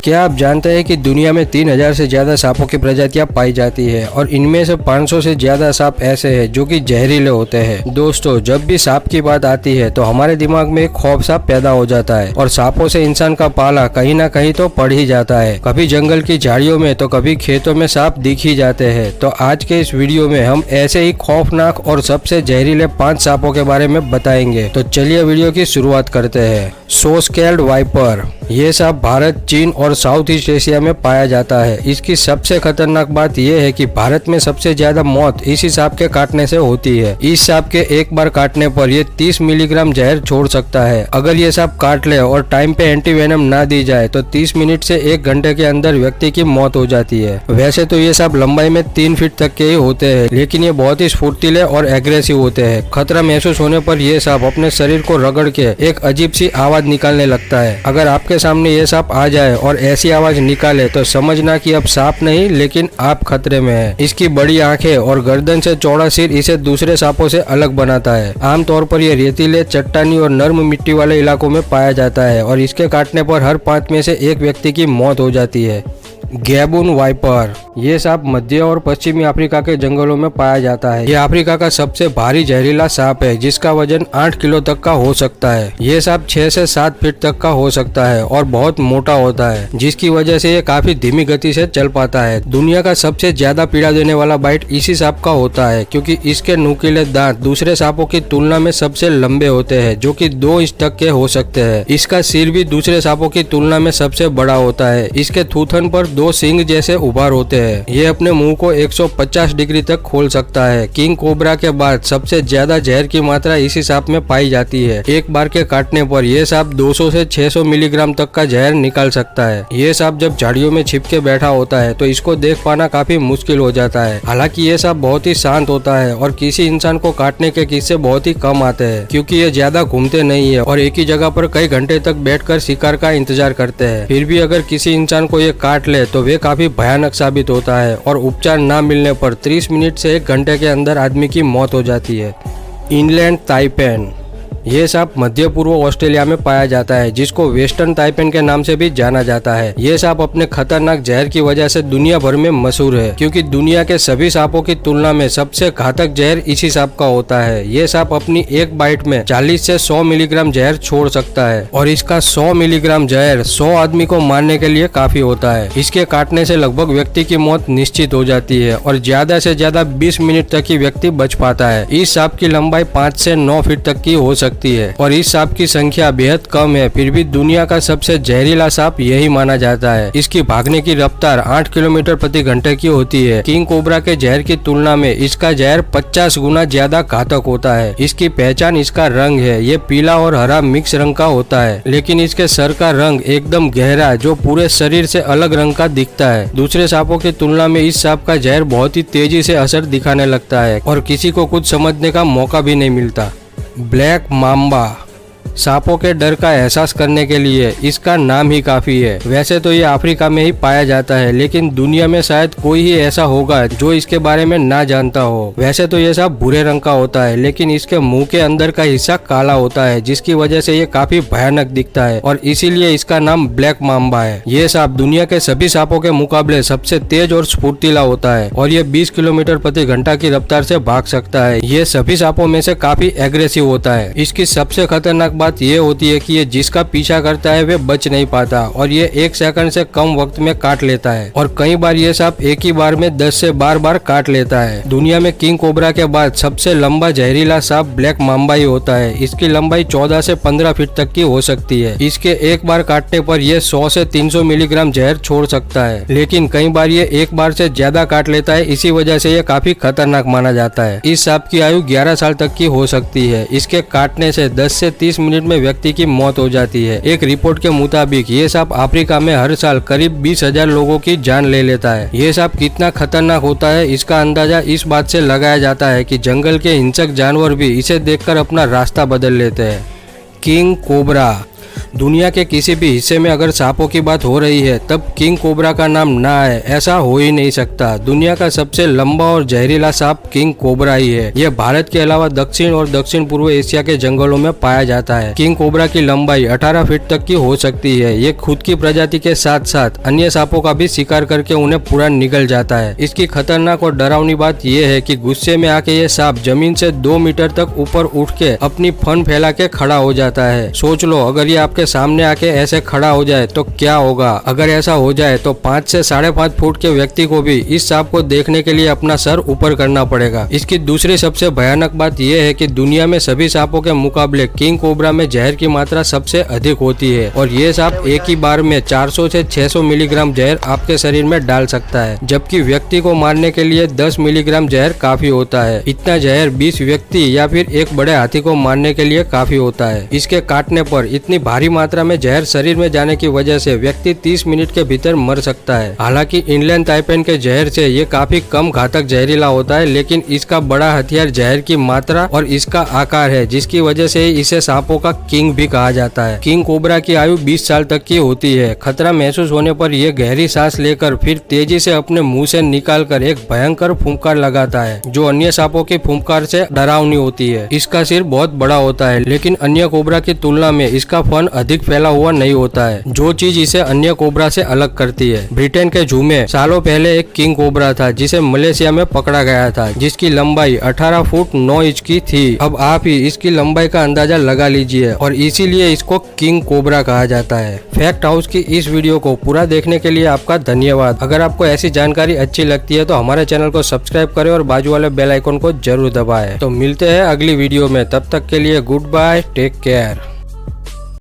क्या आप जानते हैं कि दुनिया में 3000 से ज्यादा सांपों की प्रजातियां पाई जाती है और इनमें से 500 से ज्यादा सांप ऐसे हैं जो कि जहरीले होते हैं। दोस्तों, जब भी सांप की बात आती है तो हमारे दिमाग में एक खौफ सा पैदा हो जाता है और सांपों से इंसान का पाला कहीं ना कहीं तो पड़ ही जाता है। कभी जंगल की झाड़ियों में तो कभी खेतों में सांप दिख ही जाते हैं। तो आज के इस वीडियो में हम ऐसे ही खौफनाक और सबसे जहरीले 5 सांपों के बारे में बताएंगे। तो चलिए वीडियो की शुरुआत करते हैं। सोस्केल्ड वाइपर, ये सांप भारत, चीन और साउथ ईस्ट एशिया में पाया जाता है। इसकी सबसे खतरनाक बात यह है कि भारत में सबसे ज्यादा मौत इसी सांप के काटने से होती है। इस सांप के एक बार काटने पर ये 30 मिलीग्राम जहर छोड़ सकता है। अगर ये सांप काट ले और टाइम पे एंटीवेनम ना दी जाए तो 30 मिनट से 1 घंटे के अंदर व्यक्ति की मौत हो जाती है। वैसे तो ये सांप लंबाई में 3 फीट तक के ही होते हैं, लेकिन ये बहुत ही फुर्तीले और एग्रेसिव होते हैं। खतरा महसूस होने पर यह सांप अपने शरीर को रगड़ के एक अजीब सी आवाज निकालने लगता है। अगर आपके सामने ये सांप आ जाए और ऐसी आवाज निकाले तो समझना कि अब सांप नहीं लेकिन आप खतरे में हैं। इसकी बड़ी आंखें और गर्दन से चौड़ा सिर इसे दूसरे सांपों से अलग बनाता है। आमतौर पर यह रेतीले, चट्टानी और नर्म मिट्टी वाले इलाकों में पाया जाता है और इसके काटने पर हर 5 में से 1 व्यक्ति की मौत हो जाती है। गैबून वाइपर, ये सांप मध्य और पश्चिमी अफ्रीका के जंगलों में पाया जाता है। यह अफ्रीका का सबसे भारी जहरीला सांप है जिसका वजन 8 किलो तक का हो सकता है। ये सांप 6 से 7 फीट तक का हो सकता है और बहुत मोटा होता है, जिसकी वजह से ये काफी धीमी गति से चल पाता है। दुनिया का सबसे ज्यादा पीड़ा देने वाला बाइट इसी सांप का होता है, क्योंकि इसके नुकीले दांत दूसरे सांपों की तुलना में सबसे लंबे होते हैं, जो कि 2 इंच तक के हो सकते हैं। इसका सिर भी दूसरे सांपों की तुलना में सबसे बड़ा होता है। इसके थूथन पर 2 सींग जैसे उभार होते हैं। ये अपने मुंह को 150 डिग्री तक खोल सकता है। किंग कोबरा के बाद सबसे ज्यादा जहर की मात्रा इसी सांप में पाई जाती है। एक बार के काटने पर यह सांप 200 से 600 मिलीग्राम तक का जहर निकाल सकता है। ये सांप जब झाड़ियों में छिप के बैठा होता है तो इसको देख पाना काफी मुश्किल हो जाता है। हालांकि ये सांप बहुत ही शांत होता है और किसी इंसान को काटने के किस्से बहुत ही कम आते हैं, क्योंकि ये ज्यादा घूमते नहीं है और एक ही जगह पर कई घंटे तक बैठकर शिकार का इंतजार करते हैं। फिर भी अगर किसी इंसान को ये काट ले तो वे काफी भयानक साबित होता है और उपचार न मिलने पर 30 मिनट से 1 घंटे के अंदर आदमी की मौत हो जाती है। इनलैंड ताइपेन, ये सांप मध्य पूर्व ऑस्ट्रेलिया में पाया जाता है, जिसको वेस्टर्न ताइपेन के नाम से भी जाना जाता है। ये सांप अपने खतरनाक जहर की वजह से दुनिया भर में मशहूर है, क्योंकि दुनिया के सभी सांपों की तुलना में सबसे घातक जहर इसी सांप का होता है। ये सांप अपनी एक बाइट में 40 से 100 मिलीग्राम जहर छोड़ सकता है और इसका 100 मिलीग्राम जहर 100 आदमी को मारने के लिए काफी होता है। इसके काटने से लगभग व्यक्ति की मौत निश्चित हो जाती है और ज्यादा से ज्यादा 20 मिनट तक ही व्यक्ति बच पाता है। इस सांप की लंबाई 5 से 9 फीट तक की हो सकती है और इस सांप की संख्या बेहद कम है। फिर भी दुनिया का सबसे जहरीला सांप यही माना जाता है। इसकी भागने की रफ्तार 8 किलोमीटर प्रति घंटे की होती है। किंग कोबरा के जहर की तुलना में इसका जहर 50 गुना ज्यादा घातक होता है। इसकी पहचान इसका रंग है। ये पीला और हरा मिक्स रंग का होता है, लेकिन इसके सर का रंग एकदम गहरा है जो पूरे शरीर से अलग रंग का दिखता है। दूसरे सांपों की तुलना में इस सांप का जहर बहुत ही तेजी से असर दिखाने लगता है और किसी को कुछ समझने का मौका भी नहीं मिलता। ब्लैक माम्बा, सांपों के डर का एहसास करने के लिए इसका नाम ही काफी है। वैसे तो ये अफ्रीका में ही पाया जाता है, लेकिन दुनिया में शायद कोई ही ऐसा होगा जो इसके बारे में ना जानता हो। वैसे तो ये सांप भूरे रंग का होता है, लेकिन इसके मुंह के अंदर का हिस्सा काला होता है, जिसकी वजह से ये काफी भयानक दिखता है और इसीलिए इसका नाम ब्लैक माम्बा है। ये सांप दुनिया के सभी सांपों के मुकाबले सबसे तेज और स्फूर्तिला होता है और ये 20 किलोमीटर प्रति घंटा की रफ्तार से भाग सकता है। ये सभी सांपों में से काफी एग्रेसिव होता है। इसकी सबसे खतरनाक बात ये होती है कि ये जिसका पीछा करता है वे बच नहीं पाता और ये 1 सेकंड से कम वक्त में काट लेता है और कई बार ये सांप एक ही बार में 10 से 12 बार काट लेता है। दुनिया में किंग कोबरा के बाद सबसे लंबा जहरीला सांप ब्लैक माम्बा ही होता है। इसकी लंबाई 14 से 15 फीट तक की हो सकती है। इसके एक बार काटने पर यह 100 से 300 मिलीग्राम जहर छोड़ सकता है, लेकिन कई बार ये एक बार से ज्यादा काट लेता है। इसी वजह से यह काफी खतरनाक माना जाता है। इस सांप की आयु 11 साल तक की हो सकती है। इसके काटने से 10 से 30 मिनट में व्यक्ति की मौत हो जाती है। एक रिपोर्ट के मुताबिक ये सांप अफ्रीका में हर साल करीब 20,000 लोगों की जान ले लेता है। ये सांप कितना खतरनाक होता है इसका अंदाजा इस बात से लगाया जाता है कि जंगल के हिंसक जानवर भी इसे देखकर अपना रास्ता बदल लेते हैं। किंग कोबरा, दुनिया के किसी भी हिस्से में अगर सांपों की बात हो रही है तब किंग कोबरा का नाम ना आए ऐसा हो ही नहीं सकता। दुनिया का सबसे लंबा और जहरीला सांप किंग कोबरा ही है। यह भारत के अलावा दक्षिण और दक्षिण पूर्व एशिया के जंगलों में पाया जाता है। किंग कोबरा की लंबाई 18 फीट तक की हो सकती है। ये खुद की प्रजाति के साथ साथ अन्य सांपों का भी शिकार करके उन्हें पूरा निगल जाता है। इसकी खतरनाक और डरावनी बात यह है कि गुस्से में आके ये सांप जमीन से 2 मीटर तक ऊपर उठ के अपनी फन फैला के खड़ा हो जाता है। सोच लो, अगर ये आपके सामने आके ऐसे खड़ा हो जाए तो क्या होगा। अगर ऐसा हो जाए तो 5 से 5.5 फुट के व्यक्ति को भी इस सांप को देखने के लिए अपना सर ऊपर करना पड़ेगा। इसकी दूसरी सबसे भयानक बात यह है कि दुनिया में सभी सांपों के मुकाबले किंग कोबरा में जहर की मात्रा सबसे अधिक होती है और ये सांप एक ही बार में 400 से 600 मिलीग्राम जहर आपके शरीर में डाल सकता है, जबकि व्यक्ति को मारने के लिए 10 मिलीग्राम जहर काफी होता है। इतना जहर 20 व्यक्ति या फिर एक बड़े हाथी को मारने के लिए काफी होता है। इसके काटने पर इतनी भारी मात्रा में जहर शरीर में जाने की वजह से व्यक्ति 30 मिनट के भीतर मर सकता है। हालांकि इंडियन ताइपेन के जहर से ये काफी कम घातक जहरीला होता है, लेकिन इसका बड़ा हथियार जहर की मात्रा और इसका आकार है, जिसकी वजह से इसे सांपों का किंग भी कहा जाता है। किंग कोबरा की आयु 20 साल तक की होती है। खतरा महसूस होने पर यह गहरी सांस लेकर फिर तेजी से अपने मुंह से निकालकर एक भयंकर फुंकार लगाता है, जो अन्य सांपों की फुंकार से डरावनी होती है। इसका सिर बहुत बड़ा होता है, लेकिन अन्य कोबरा की तुलना में इसका फन अधिक फैला हुआ नहीं होता है, जो चीज इसे अन्य कोबरा से अलग करती है। ब्रिटेन के जू में सालों पहले एक किंग कोबरा था जिसे मलेशिया में पकड़ा गया था, जिसकी लंबाई 18 फुट 9 इंच की थी। अब आप ही इसकी लंबाई का अंदाजा लगा लीजिए और इसीलिए इसको किंग कोबरा कहा जाता है। फैक्ट हाउस की इस वीडियो को पूरा देखने के लिए आपका धन्यवाद। अगर आपको ऐसी जानकारी अच्छी लगती है तो हमारे चैनल को सब्सक्राइब करें और बाजू वाले बेल आइकन को जरूर दबाएं। तो मिलते हैं अगली वीडियो में, तब तक के लिए गुड बाय, टेक केयर।